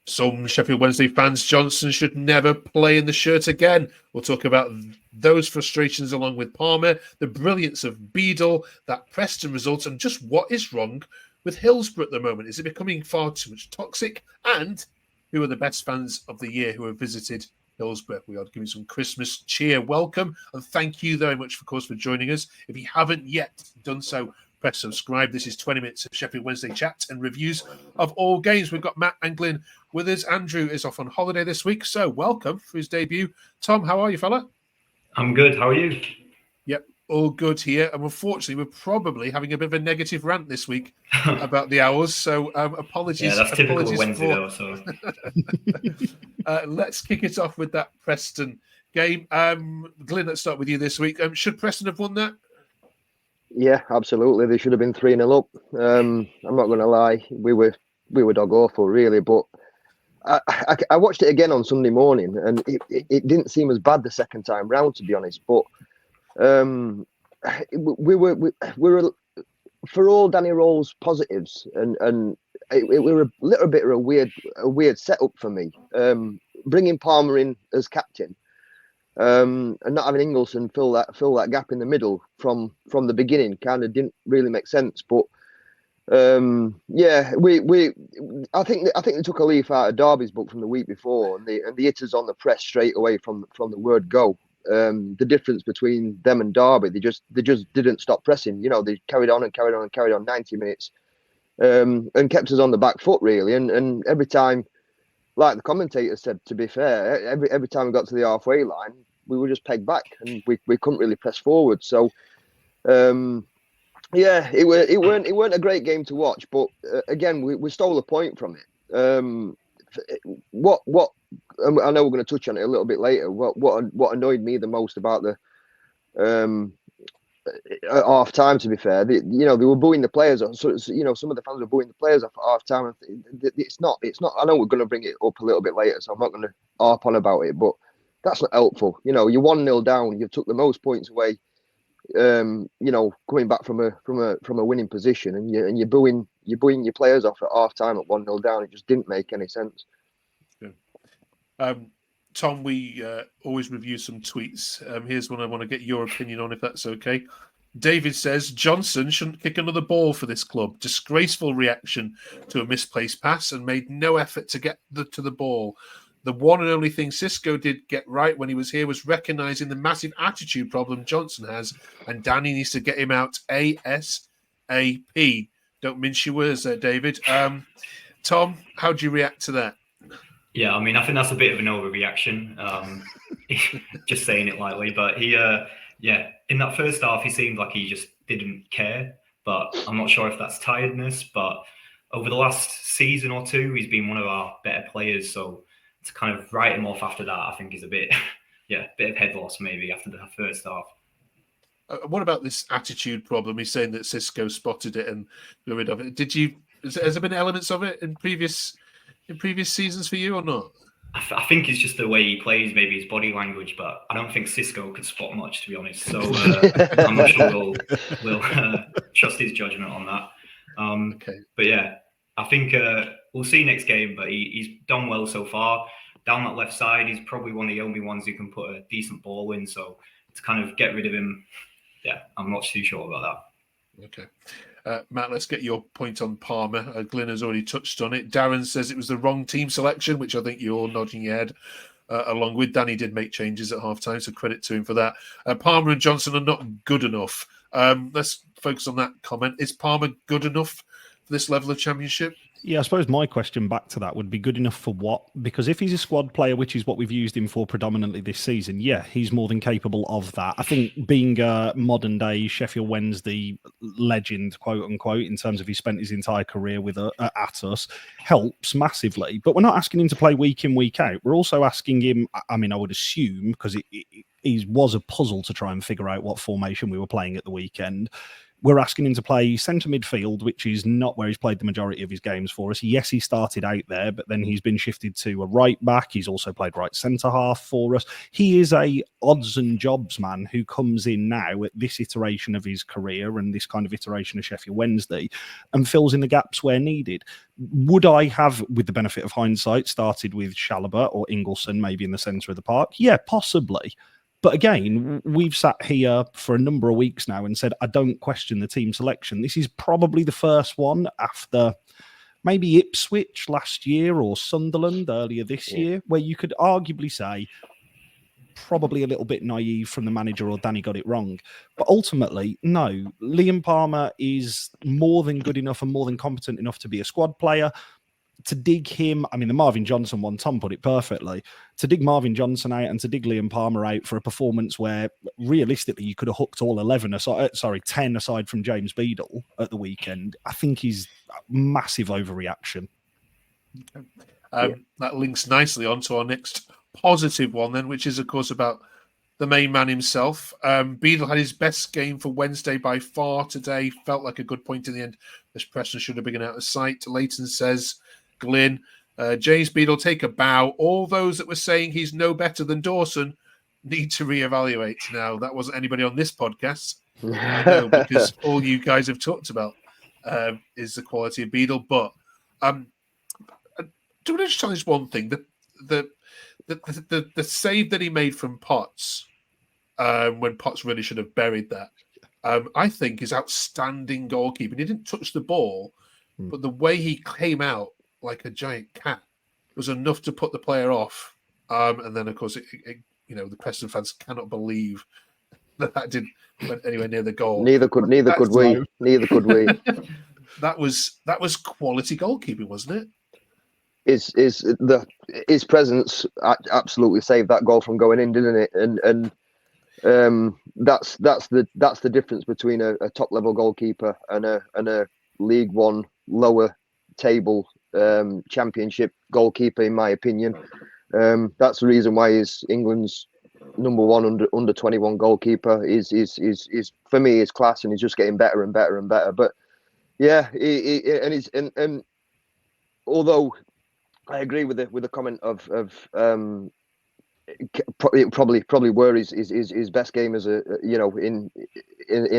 Some Sheffield Wednesday fans, Johnson should never play in the shirt again. We'll talk about those frustrations along with Palmer, the brilliance of Beadle, that Preston result, and just what is wrong with Hillsborough at the moment. Is it becoming far too much toxic? And who are the best fans of the year who have visited Hillsborough? We are giving some Christmas cheer welcome. And thank you very much, of course, for joining us. If you haven't yet done so, press subscribe. This is 20 minutes of Sheffield Wednesday chat and reviews of all games. We've got Matt and Glyn with us. Andrew is off on holiday this week, so welcome for his debut. Tom, how are you, fella? I'm good. How are you? Yep, all good here. And unfortunately, we're probably having a bit of a negative rant this week about the Owls, so apologies. Yeah, that's typical apologies Wednesday, though. So let's kick it off with that Preston game. Glyn, let's start with you this week. Should Preston have won that? Yeah, absolutely. They should have been 3-0 up. I'm not going to lie. We were dog awful, really. But I watched it again on Sunday morning, and it didn't seem as bad the second time round, to be honest. But we were for all Danny Röhl's positives, and it were a little bit of a weird setup for me. Bringing Palmer in as captain. And not having Ingleson fill that gap in the middle from the beginning kind of didn't really make sense. But yeah, I think they took a leaf out of Derby's book from the week before, and the hitters on the press straight away from the word go. The difference between them and Derby, they just didn't stop pressing. You know, they carried on 90 minutes, and kept us on the back foot really. And every time, like the commentator said, to be fair, every time we got to the halfway line, we were just pegged back, and we couldn't really press forward. So, yeah, it weren't a great game to watch. But again, we stole a point from it. What I know we're going to touch on it a little bit later. What annoyed me the most about the at half time, to be fair, they were booing the players. So some of the fans were booing the players off at half time. It's not. I know we're going to bring it up a little bit later, so I'm not going to harp on about it. But that's not helpful. You're 1-0 down. You took the most points away. Coming back from a winning position, and you're booing your players off at half time at 1-0 down. It just didn't make any sense. Yeah. Tom, we always review some tweets. Here's one I want to get your opinion on, if that's okay. David says, Johnson shouldn't kick another ball for this club. Disgraceful reaction to a misplaced pass and made no effort to get to the ball. The one and only thing Xisco did get right when he was here was recognising the massive attitude problem Johnson has, and Danny needs to get him out ASAP. Don't mince your words there, David. Tom, how do you react to that? Yeah, I mean, I think that's a bit of an overreaction, just saying it lightly. But he, in that first half, he seemed like he just didn't care. But I'm not sure if that's tiredness. But over the last season or two, he's been one of our better players. So to kind of write him off after that, I think is a bit of head loss maybe after the first half. What about this attitude problem? He's saying that Xisco spotted it and got rid of it. Has there been elements of it in previous seasons for you or not? I think it's just the way he plays, maybe his body language, but I don't think Xisco could spot much, to be honest. So I'm not sure we'll trust his judgment on that. Okay. But yeah, I think we'll see next game, but he's done well so far. Down that left side, he's probably one of the only ones who can put a decent ball in. So to kind of get rid of him, yeah, I'm not too sure about that. Okay. Matt, let's get your point on Palmer. Glyn has already touched on it. Darren says it was the wrong team selection, which I think you're all nodding your head along with. Danny did make changes at half-time, so credit to him for that. Palmer and Johnson are not good enough. Let's focus on that comment. Is Palmer good enough for this level of championship? Yeah, I suppose my question back to that would be good enough for what? Because if he's a squad player, which is what we've used him for predominantly this season, yeah, he's more than capable of that. I think being a modern-day Sheffield Wednesday legend, quote-unquote, in terms of he spent his entire career with at us, helps massively. But we're not asking him to play week in, week out. We're also asking him, I mean, I would assume, because it was a puzzle to try and figure out what formation we were playing at the weekend, We're asking him to play centre midfield, which is not where he's played the majority of his games for us. Yes, he started out there, but then he's been shifted to a right back. He's also played right centre half for us. He is a odds and jobs man who comes in now at this iteration of his career and this kind of iteration of Sheffield Wednesday and fills in the gaps where needed. Would I have, with the benefit of hindsight, started with Chalobah or Ingelsson maybe in the centre of the park? Yeah, possibly. But again, we've sat here for a number of weeks now and said, I don't question the team selection. This is probably the first one after maybe Ipswich last year or Sunderland earlier this year, where you could arguably say probably a little bit naive from the manager or Danny got it wrong. But ultimately, no, Liam Palmer is more than good enough and more than competent enough to be a squad player. To dig him, I mean, the Marvin Johnson one, Tom put it perfectly. To dig Marvin Johnson out and to dig Liam Palmer out for a performance where realistically you could have hooked all 10 aside from James Beadle at the weekend, I think is massive overreaction. That links nicely onto our next positive one then, which is, of course, about the main man himself. Beadle had his best game for Wednesday by far today. Felt like a good point in the end. This Preston should have been out of sight. Leighton says, Glyn, James Beadle, take a bow. All those that were saying he's no better than Dawson need to reevaluate. Now, that wasn't anybody on this podcast. I know, because all you guys have talked about is the quality of Beadle. But do I just challenge one thing? The save that he made from Potts, when Potts really should have buried that, I think is outstanding goalkeeping. He didn't touch the ball, but the way he came out like a giant cat was enough to put the player off. And then, of course, the Preston fans cannot believe that didn't went anywhere near the goal. Neither could we. That was quality goalkeeping, wasn't it? His presence absolutely saved that goal from going in, didn't it? And that's the difference between a top level goalkeeper and a League One lower table championship goalkeeper, in my opinion. That's the reason why he's England's number one under 21 goalkeeper. Is for me is class, and he's just getting better and better and better. But yeah, and although I agree with the comment of probably were his best game as in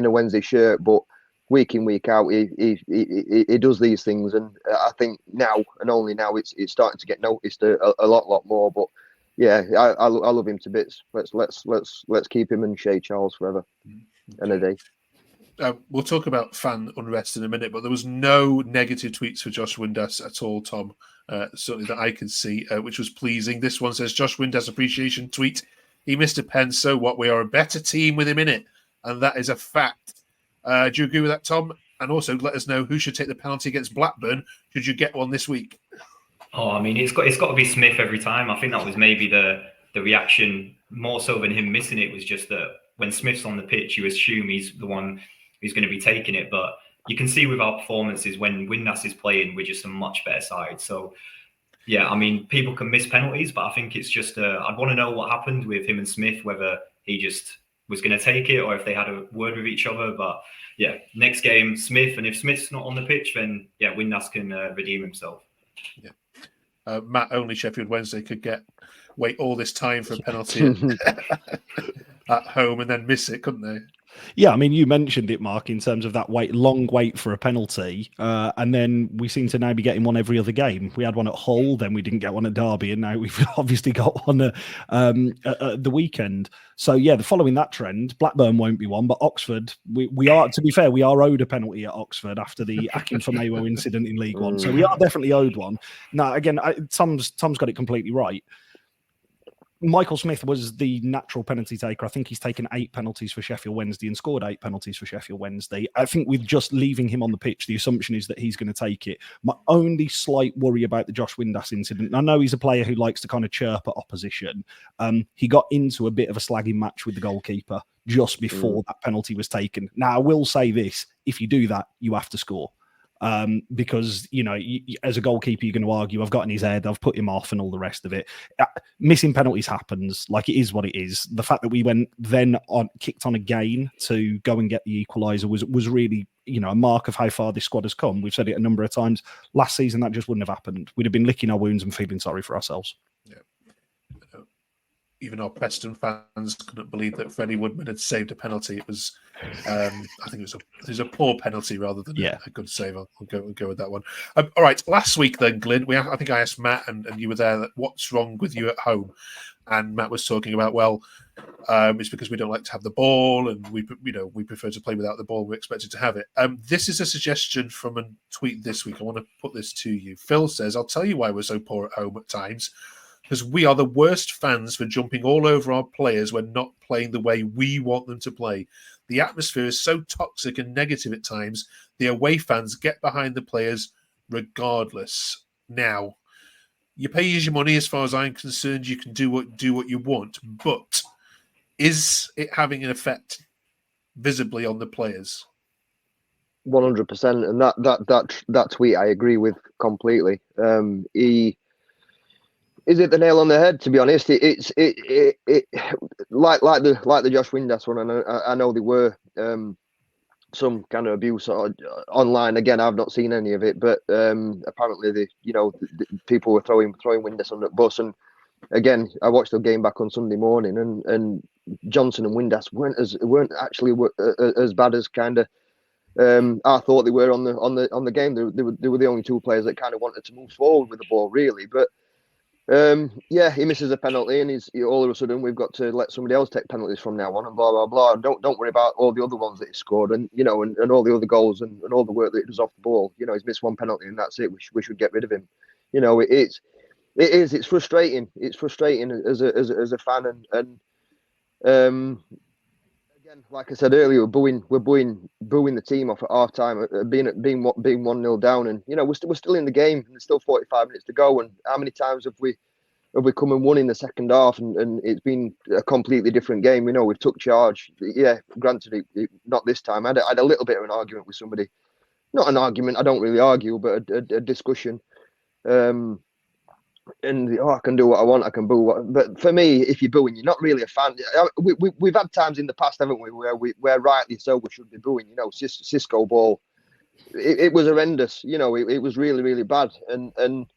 a Wednesday shirt, but week in, week out, he does these things, and I think now and only now it's starting to get noticed a lot more. But yeah, I love him to bits. Let's keep him and Shea Charles forever and a day. We'll talk about fan unrest in a minute, but there was no negative tweets for Josh Windass at all, Tom. Certainly that I can see, which was pleasing. This one says, Josh Windass appreciation tweet. He missed a pen, so what? We are a better team with him in it, and that is a fact. Do you agree with that, Tom? And also let us know who should take the penalty against Blackburn. Should you get one this week? Oh, I mean, it's got to be Smith every time. I think that was maybe the reaction more so than him missing it, was just that when Smith's on the pitch, you assume he's the one who's going to be taking it. But you can see with our performances, when Windass is playing, we're just a much better side. So, yeah, I mean, people can miss penalties, but I think it's just I'd want to know what happened with him and Smith, whether he just was going to take it or if they had a word with each other. But, yeah, next game, Smith. And if Smith's not on the pitch, then, yeah, Windass can redeem himself. Yeah. Matt, only Sheffield Wednesday could wait all this time for a penalty at home and then miss it, couldn't they? Yeah, I mean, you mentioned it, Mark, in terms of that long wait for a penalty, and then we seem to now be getting one every other game. We had one at Hull, then we didn't get one at Derby, and now we've obviously got one at the weekend. So, yeah, following that trend, Blackburn won't be one, but Oxford, we are, to be fair, we are owed a penalty at Oxford after the Akinfenwa incident in League One. So we are definitely owed one. Now, again, Tom's got it completely right. Michael Smith was the natural penalty taker. I think he's taken 8 penalties for Sheffield Wednesday and scored 8 penalties for Sheffield Wednesday. I think with just leaving him on the pitch, the assumption is that he's going to take it. My only slight worry about the Josh Windass incident, I know he's a player who likes to kind of chirp at opposition. He got into a bit of a slagging match with the goalkeeper just before that penalty was taken. Now, I will say this, if you do that, you have to score. Because, as a goalkeeper, you're going to argue, I've got in his head, I've put him off and all the rest of it. Missing penalties happens. Like, it is what it is. The fact that we went then kicked on again to go and get the equaliser was really, a mark of how far this squad has come. We've said it a number of times. Last season, that just wouldn't have happened. We'd have been licking our wounds and feeling sorry for ourselves. Yeah. Even our Preston fans couldn't believe that Freddie Woodman had saved a penalty. It was, I think it was a poor penalty rather than a good save. I'll go with that one. All right, last week then, Glyn, I think I asked Matt, and you were there, that what's wrong with you at home? And Matt was talking about, it's because we don't like to have the ball, and we prefer to play without the ball. We're expected to have it. This is a suggestion from a tweet this week. I want to put this to you. Phil says, "I'll tell you why we're so poor at home at times. Because we are the worst fans for jumping all over our players when not playing the way we want them to play. The atmosphere is so toxic and negative at times. The away fans get behind the players regardless." Now, you pay your money. As far as I'm concerned, you can do what you want. But is it having an effect visibly on the players? 100%, and that tweet I agree with completely. Is it the nail on the head? To be honest, it's like the Josh Windass one. I know there were some kind of abuse online. Again, I've not seen any of it, but apparently the people were throwing Windass on the bus. And again, I watched the game back on Sunday morning, and Johnson and Windass weren't actually as bad as kind of I thought they were on the game. They were the only two players that kind of wanted to move forward with the ball, really, but. He misses a penalty, and he's all of a sudden we've got to let somebody else take penalties from now on, and blah blah blah. Don't worry about all the other ones that he scored, and and all the other goals and all the work that he does off the ball. He's missed one penalty, and that's it. We should get rid of him. It's frustrating. It's frustrating as a fan, and again, like I said earlier, we're booing the team off at half time, being 1-0 down, and we're still in the game, and there's still 45 minutes to go. And how many times have we come and won in the second half, and it's been a completely different game? We've took charge. Yeah, granted, not this time. I had a little bit of an argument with somebody, not an argument. I don't really argue, but a discussion. And I can do what I want. I can boo. But for me, if you're booing, you're not really a fan. We've had times in the past, haven't we, where rightly so we should be booing. Cisco ball, it was horrendous. It was really, really bad. And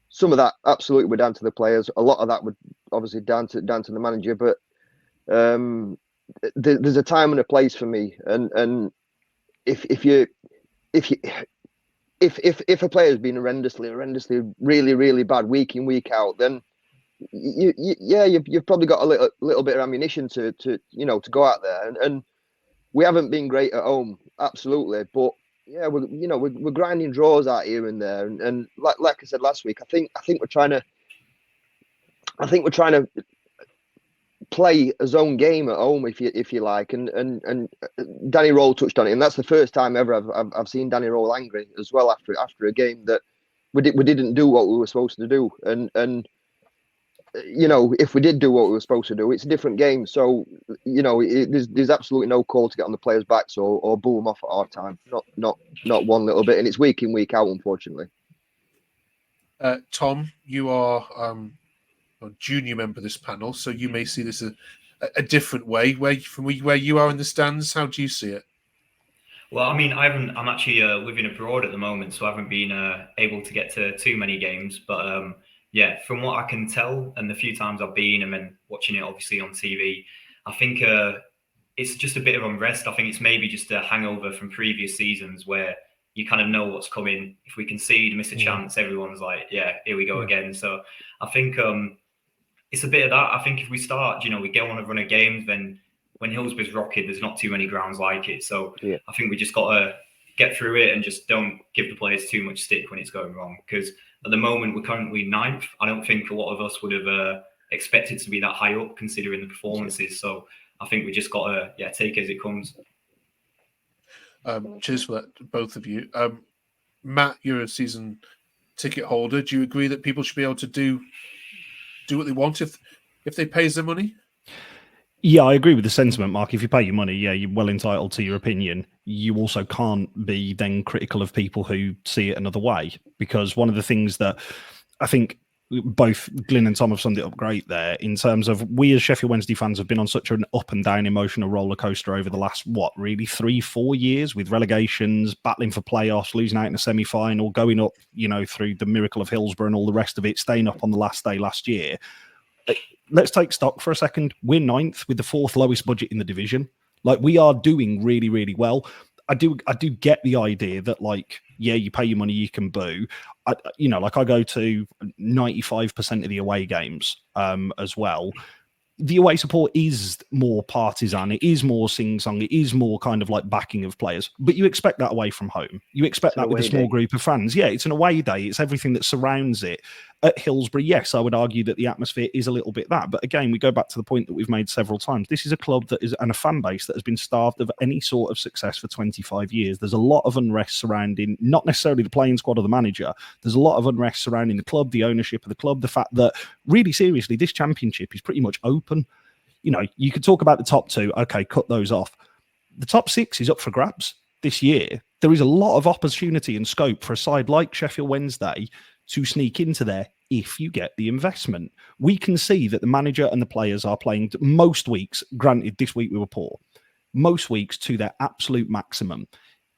some of that absolutely were down to the players. A lot of that would obviously down to the manager. But there's a time and a place for me. And if a player has been horrendously, really, really bad week in, week out, then you've probably got a little bit of ammunition to go out there. And we haven't been great at home, absolutely, but yeah, we're grinding draws out here and there. And like I said last week, I think we're trying to play a zone game at home, if you like, and Danny Röhl touched on it, and that's the first time ever I've seen Danny Röhl angry as well after a game that we didn't do what we were supposed to do, and if we did do what we were supposed to do, it's a different game. So there's absolutely no call to get on the players' backs or boo them off at half time, not one little bit, and it's week in, week out, unfortunately. Tom, you are a junior member of this panel, so you may see this a different way. From where you are in the stands, how do you see it? Well, I mean, I'm actually living abroad at the moment, so I haven't been able to get to too many games. But from what I can tell, and the few times I've been and then watching it obviously on TV, I think it's just a bit of unrest. I think it's maybe just a hangover from previous seasons where you kind of know what's coming. If we concede, miss a chance, everyone's like, yeah, here we go again. So I think it's a bit of that. I think if we start, we go on a run of games, then when Hillsborough's rocking, there's not too many grounds like it. So I think we just got to get through it and just don't give the players too much stick when it's going wrong. Because at the moment, we're currently 9th. I don't think a lot of us would have expected to be that high up considering the performances. So I think we just got to take it as it comes. Cheers for that, both of you. Matt, you're a season ticket holder. Do you agree that people should be able to do what they want if they pay their money? Yeah, I agree with the sentiment, Mark. If you pay your money, you're well entitled to your opinion. you also can't be then critical of people who see it another way. Because one of the things that I think both Glyn and Tom have summed it up great there in terms of we as Sheffield Wednesday fans have been on such an up and down emotional roller coaster over the last, 3-4 years with relegations, battling for playoffs, losing out in a semi-final, going up, through the miracle of Hillsborough and all the rest of it, staying up on the last day last year. Let's take stock for a second. We're 9th with the 4th lowest budget in the division. Like, we are doing really, really well. I do get the idea that, you pay your money, you can boo. I go to 95% of the away games as well. The away support is more partisan. It is more sing-song. It is more kind of like backing of players. But you expect that away from home. You expect that with a small group of fans. Yeah, it's an away day. It's everything that surrounds it. At Hillsborough, yes, I would argue that the atmosphere is a little bit that. But again, we go back to the point that we've made several times. This is a club and a fan base that has been starved of any sort of success for 25 years. There's a lot of unrest surrounding, not necessarily the playing squad or the manager. There's a lot of unrest surrounding the club, the ownership of the club, the fact that, really seriously, this championship is pretty much open. You could talk about the top 2. Okay, cut those off. The top 6 is up for grabs this year. There is a lot of opportunity and scope for a side like Sheffield Wednesday to sneak into there if you get the investment. We can see that the manager and the players are playing most weeks, granted this week we were poor, most weeks to their absolute maximum.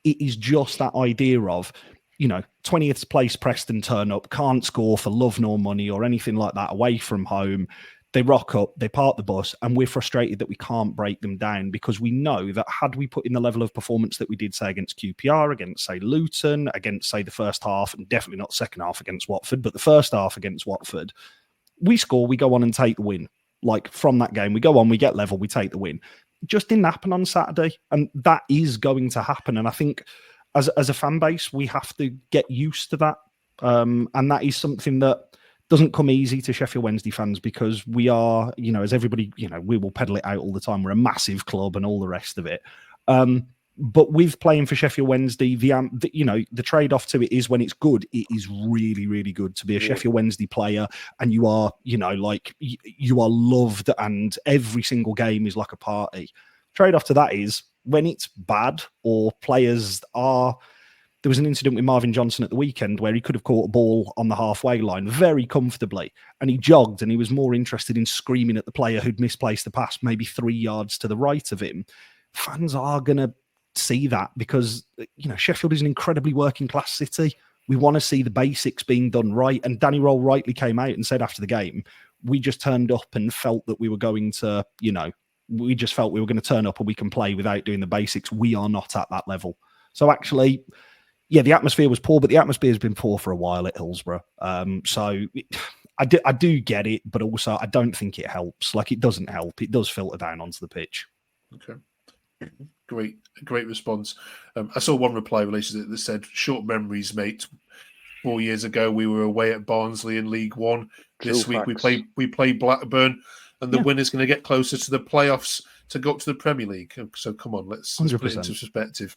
It is just that idea of, 20th place Preston turn up, can't score for love nor money or anything like that away from home. They rock up, they park the bus, and we're frustrated that we can't break them down because we know that had we put in the level of performance that we did, say, against QPR, against, say, Luton, against, say, the first half, and definitely not second half against Watford, but the first half against Watford, we score, we go on and take the win. From that game, we go on, we get level, we take the win. It just didn't happen on Saturday, and that is going to happen. And I think as a fan base, we have to get used to that. And that is something that doesn't come easy to Sheffield Wednesday fans because we are, as everybody, we will peddle it out all the time. We're a massive club and all the rest of it. But with playing for Sheffield Wednesday, the trade-off to it is when it's good, it is really, really good to be a Sheffield Wednesday player and you are, you are loved and every single game is like a party. Trade-off to that is when it's bad or players are... There was an incident with Marvin Johnson at the weekend where he could have caught a ball on the halfway line very comfortably and he jogged and he was more interested in screaming at the player who'd misplaced the pass maybe 3 yards to the right of him. Fans are going to see that because, Sheffield is an incredibly working class city. We want to see the basics being done right. And Danny Röhl rightly came out and said after the game, we just turned up and felt that we were going to, we just felt we were going to turn up and we can play without doing the basics. We are not at that level. So actually... Yeah, the atmosphere was poor, but the atmosphere has been poor for a while at Hillsborough. I do get it, but also I don't think it helps. It doesn't help. It does filter down onto the pitch. Okay. Great response. I saw one reply related to it that said, short memories, mate. 4 years ago, we were away at Barnsley in League One. This week, we play Blackburn, and the winner's going to get closer to the playoffs to go up to the Premier League. So come on, let's put it into perspective.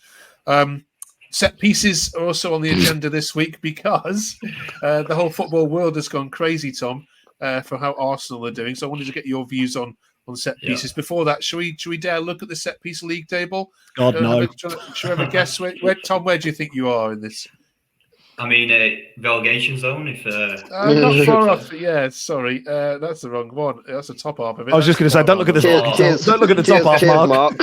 Set pieces are also on the agenda this week because the whole football world has gone crazy, Tom, for how Arsenal are doing. So I wanted to get your views on set pieces. Yeah. Before that, should we dare look at the set piece league table? God, no. Should we have a guess? Tom, where do you think you are in this? I mean, relegation zone. If not far off. Yeah, sorry, that's the wrong one. That's the top half of it. I was just going to say, don't look at the don't look at the top half, Mark.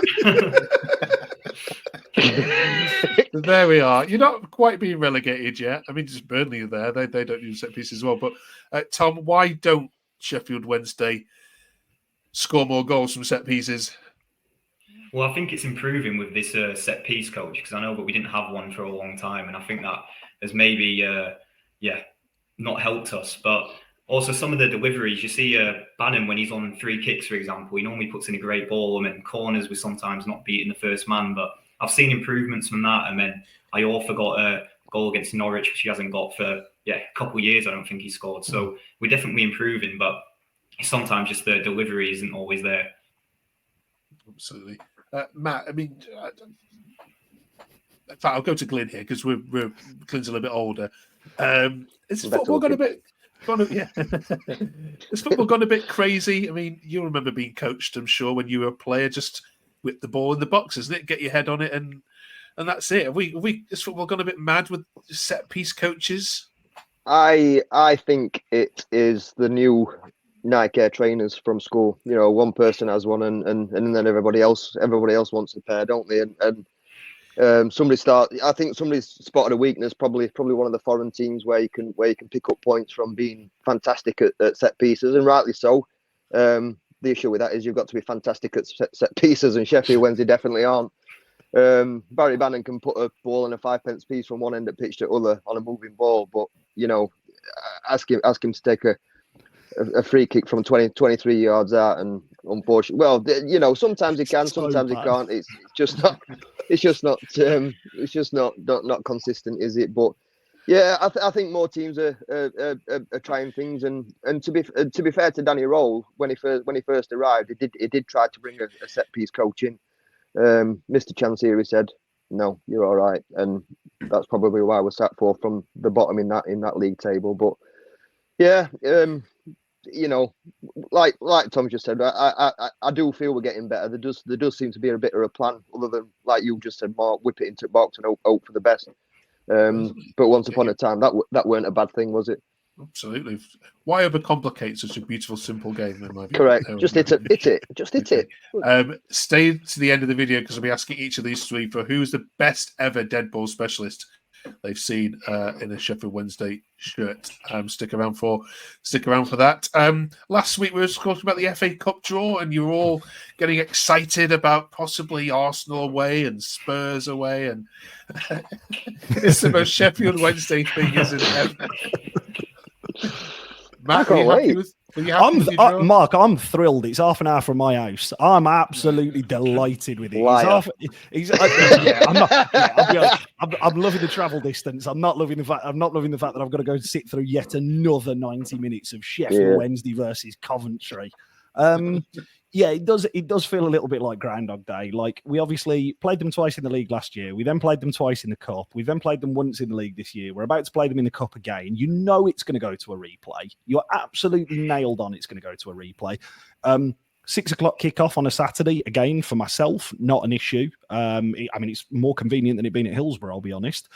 There we are. You're not quite being relegated yet. I mean, just Burnley are there. They don't use set pieces as well. But Tom, why don't Sheffield Wednesday score more goals from set pieces? Well, I think it's improving with this set piece coach because I know that we didn't have one for a long time, and I think that has maybe not helped us. But also some of the deliveries, you see Bannon when he's on free kicks, for example, he normally puts in a great ball, and then corners with sometimes not beating the first man, but I've seen improvements from that. And then Iorfa got a goal against Norwich, which he hasn't got for a couple of years. I don't think he scored. So we're definitely improving, but sometimes just the delivery isn't always there. Absolutely. Matt, I mean, in fact, I'll go to Glyn here because Glyn's a little bit older. Is football gone a bit? Has football gone a bit crazy? I mean, you remember being coached, I'm sure, when you were a player, just whip the ball in the box, isn't it? Get your head on it and and that's it. Have we this football gone a bit mad with set piece coaches? I think it is the new Nike Air trainers from school. You know, one person has one, and then everybody else wants a pair, don't they? And I think somebody's spotted a weakness. Probably one of the foreign teams where you can pick up points from being fantastic at set pieces, and rightly so. The issue with that is you've got to be fantastic at set pieces, and Sheffield Wednesday definitely aren't. Barry Bannon can put a ball in a 5-pence piece from one end of pitch to other on a moving ball, but you know, ask him to take a free kick from 23 yards out, and unfortunately, well, you know, sometimes he can, sometimes he can't. It's just not consistent, is it? But yeah, I think more teams are trying things, and to be fair to Danny Röhl, when he first arrived, he did try to bring a set piece coach in. Mr. Chansiri said, "No, you're all right," and that's probably why we're sat fourth from the bottom in that league table. But yeah, you know, like Tom just said, I do feel we're getting better. There does seem to be a bit of a plan, other than, like you just said, Mark, whip it into the box and hope for the best. But once upon a time, that weren't a bad thing, was it? Absolutely. Why overcomplicate such a beautiful, simple game? In my view? Correct. Just hit it. Stay to the end of the video, because I'll be asking each of these three for who's the best ever dead ball specialist they've seen in a Sheffield Wednesday shirt. Stick around for that. Last week we were talking about the FA Cup draw, and you were all getting excited about possibly Arsenal away and Spurs away, and it's the most Sheffield Wednesday thing, isn't it? Matt, Mark, I'm thrilled. It's half an hour from my house. I'm absolutely delighted with it. I'm loving the travel distance. I'm not loving the fact that I've got to go and sit through yet another 90 minutes of Sheffield Wednesday versus Coventry. Yeah, it does feel a little bit like Groundhog Day. Like, we obviously played them twice in the league last year. We then played them twice in the cup. We then played them once in the league this year. We're about to play them in the cup again. You know it's going to go to a replay. You're absolutely nailed on it's going to go to a replay. 6 o'clock kickoff on a Saturday, again, for myself, not an issue. It's more convenient than it being at Hillsborough, I'll be honest.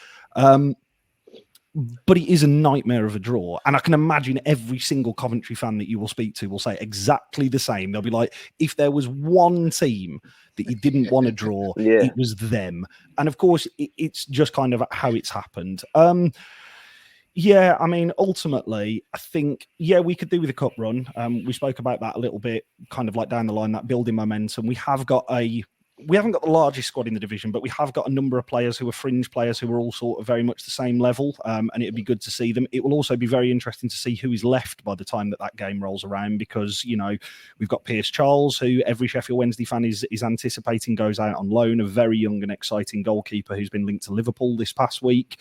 But it is a nightmare of a draw. And I can imagine every single Coventry fan that you will speak to will say exactly the same. They'll be like, if there was one team that you didn't want to draw, it was them. And of course, it's just kind of how it's happened. Ultimately, I think, we could do with a cup run. We spoke about that a little bit, kind of like down the line, that building momentum. We haven't got the largest squad in the division, but we have got a number of players who are fringe players who are all sort of very much the same level, and it'd be good to see them. It will also be very interesting to see who is left by the time that game rolls around, because, you know, we've got Pierce Charles, who every Sheffield Wednesday fan is anticipating goes out on loan, a very young and exciting goalkeeper who's been linked to Liverpool this past week.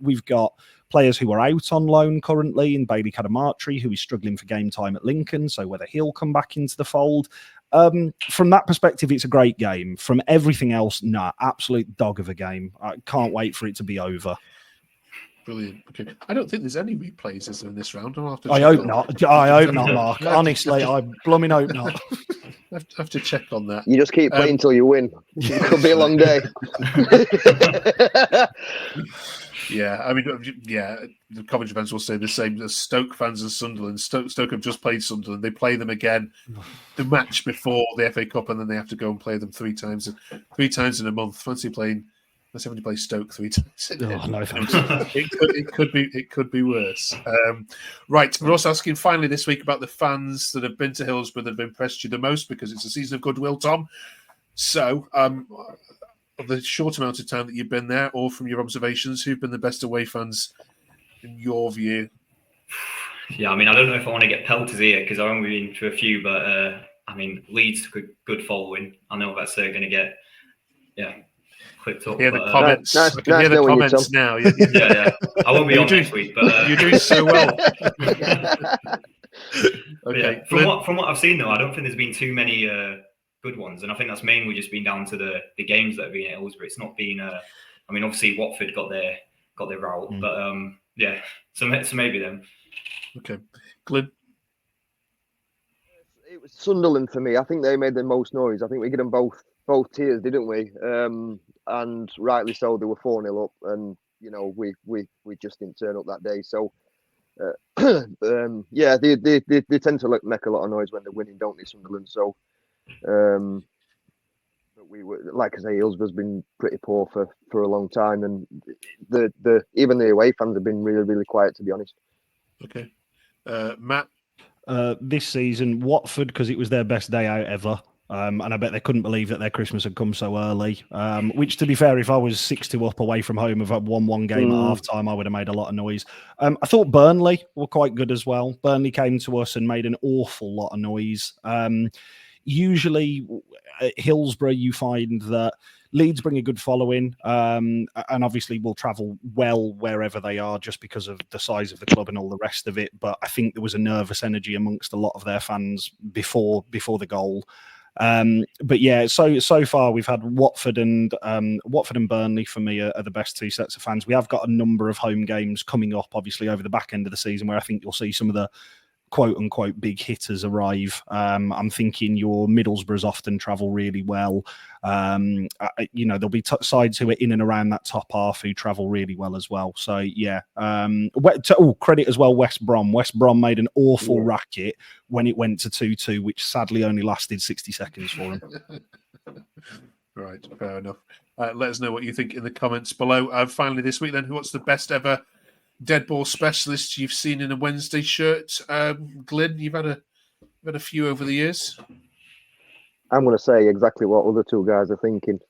We've got players who are out on loan currently in Bailey Cadamartri, who is struggling for game time at Lincoln, so whether he'll come back into the fold. From that perspective, it's a great game. From everything else, absolute dog of a game. I can't wait for it to be over. Brilliant. Okay. I don't think there's any replays in this round. I hope not. I hope not, Mark. Honestly, I blooming hope not. I have to check on that. You just keep playing until you win. It could be a long day. The Coventry fans will say the same as Stoke fans and Sunderland. Stoke have just played Sunderland. They play them again the match before the FA Cup, and then they have to go and play them three times in a month. Fancy playing. Let's have to play Stoke 3 times. It could be worse. Right, we're also asking finally this week about the fans that have been to Hillsborough that have impressed you the most, because it's a season of goodwill, Tom. So, of the short amount of time that you've been there, or from your observations, who've been the best away fans in your view? Yeah, I don't know if I want to get pelters here, because I've only been to a few, but Leeds took a good following. I know that's going to get clicked up. Yeah, the comments. I can hear the comments now. Yeah. I won't be on next week, but you're doing so well. Okay. From what I've seen, though, I don't think there's been too many good ones, and I think that's mainly just been down to the games that have been at Hillsborough. It's not been. Obviously Watford got their route, but so maybe them. Okay, Glyn. It was Sunderland for me. I think they made the most noise. I think we get them both both tiers, didn't we? And rightly so. They were 4-0 up, and we just didn't turn up that day. So yeah, they tend to make a lot of noise when they're winning, don't they, Sunderland? So but we were, like I say, Hillsborough's been pretty poor for a long time, and even the away fans have been really, really quiet, to be honest. Okay, Matt. This season, Watford, because it was their best day out ever. And I bet they couldn't believe that their Christmas had come so early. Which, to be fair, if I was 6-2 up away from home, if I'd won one game at half time, I would have made a lot of noise. I thought Burnley were quite good as well. Burnley came to us and made an awful lot of noise. Usually at Hillsborough, you find that Leeds bring a good following, and obviously will travel well wherever they are just because of the size of the club and all the rest of it. But I think there was a nervous energy amongst a lot of their fans before the goal. But yeah, so far we've had Watford and Burnley for me are the best two sets of fans. We have got a number of home games coming up, obviously over the back end of the season, where I think you'll see some of the quote unquote big hitters arrive. I'm thinking your Middlesbroughs often travel really well. There'll be sides who are in and around that top half who travel really well as well. So yeah, credit as well, West Brom. West Brom made an awful racket when it went to 2-2, which sadly only lasted 60 seconds for them. Right, fair enough. Let us know what you think in the comments below. Finally this week then, what's the best ever dead ball specialist you've seen in a Wednesday shirt? Glyn, you've had a few over the years. I'm going to say exactly what other two guys are thinking.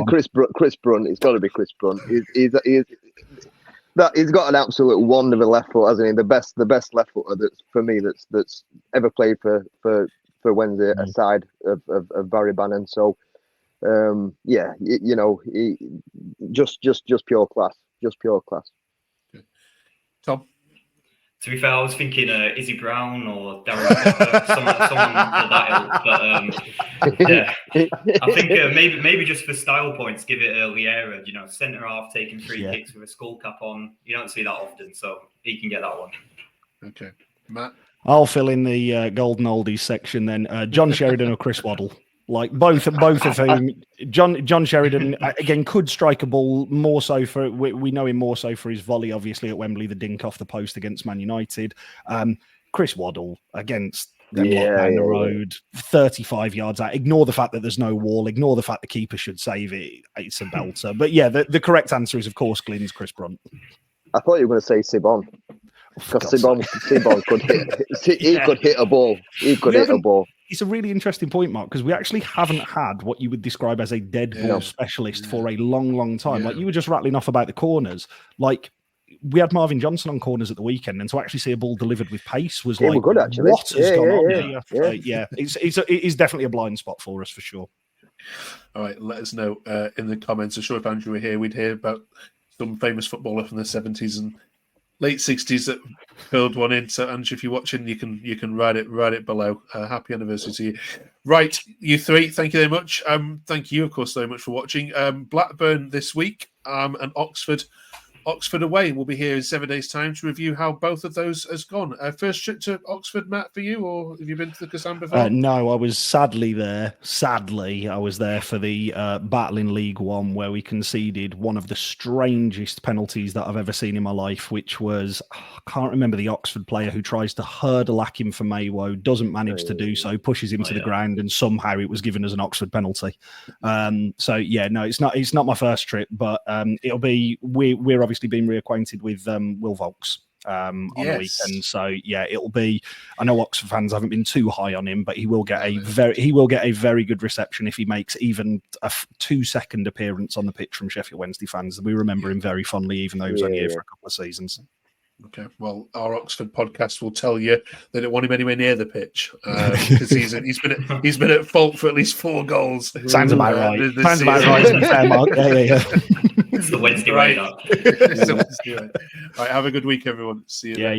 Chris Brunt. It's got to be Chris Brunt. He's got an absolute wand of a left foot, hasn't he? The best left footer that's ever played for Wednesday aside of Barry Bannon. So just pure class. Just pure class. Tom? To be fair, I was thinking Izzy Brown or Darren Potter, someone of that ilk. But yeah, I think maybe just for style points, give it Liera, centre half taking free kicks with a skull cap on. You don't see that often, so he can get that one. Okay, Matt? I'll fill in the golden oldies section then. John Sheridan or Chris Waddle. Like both of whom, John Sheridan again could strike a ball more so for we know him more so for his volley, obviously at Wembley, the dink off the post against Man United. Chris Waddle against them down the road, 35 yards out. Ignore the fact that there's no wall. Ignore the fact the keeper should save it. It's a belter. But yeah, the correct answer is of course Glyn's Chris Brunt. I thought you were going to say Sibon. Because Sibon could hit. He could hit a ball. He could hit a ball. It's a really interesting point, Mark, because we actually haven't had what you would describe as a dead ball specialist for a long, long time. Like you were just rattling off about the corners. Like we had Marvin Johnson on corners at the weekend, and to actually see a ball delivered with pace was like, good, actually. What has gone on here? It is definitely a blind spot for us for sure. All right, let us know in the comments. I'm sure if Andrew were here, we'd hear about some famous footballer from the 70s and late 60s that filled one in. So Andrew, if you're watching, you can write it below. Happy anniversary to you. Right, you three, thank you very much. Thank you, of course, very much for watching. Blackburn this week and Oxford away. We'll be here in 7 days' time to review how both of those has gone. First trip to Oxford, Matt, for you, or have you been to the Kazan before? No, I was sadly there. I was there for the battle in League One where we conceded one of the strangest penalties that I've ever seen in my life, which was, I can't remember the Oxford player who tries to hurdle at him for Maywo, doesn't manage to do so, pushes him to the ground, and somehow it was given as an Oxford penalty. So yeah, no, it's not my first trip, but it'll be, we're obviously been reacquainted with Will Volks on the weekend, so yeah, it'll be. I know Oxford fans haven't been too high on him, but he will get a very good reception if he makes even a 2-second appearance on the pitch from Sheffield Wednesday fans. We remember him very fondly, even though he was only here for a couple of seasons. Okay, well, our Oxford podcast will tell you they don't want him anywhere near the pitch because he's been at fault for at least 4 goals. Sounds about right. Sounds about right. To be fair, Mark. Yeah. It's the Wednesday right up. Right, have a good week, everyone. See you. Yeah.